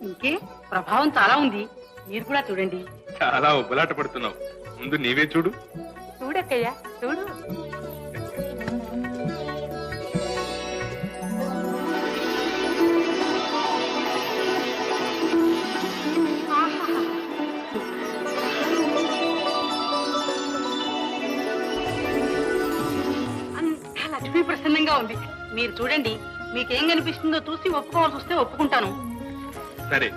ఇంకే ప్రభావం చాలా ఉంది. మీరు కూడా చూడండి. చాలా ఉబ్బలాట పడుతున్నావు. ముందు నీవే చూడు. చూడక్కయ్యా చూడు. అంతా లక్ష్మీ ప్రసన్నంగా ఉంది. మీరు చూడండి, మీకేం కనిపిస్తుందో చూసి ఒప్పుకోవాల్సి వస్తే ఒప్పుకుంటాను. సరే,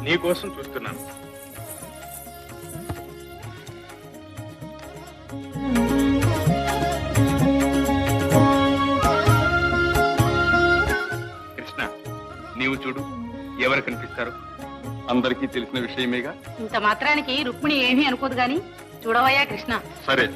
నీ కోసం చూస్తున్నాను. కృష్ణ, నీవు చూడు, ఎవరు కనిపిస్తారు? అందరికీ తెలిసిన విషయమేగా. ఇంత మాత్రానికి రుక్మిణి ఏమీ అనుకోదు గాని చూడవయ్యా కృష్ణ. సరే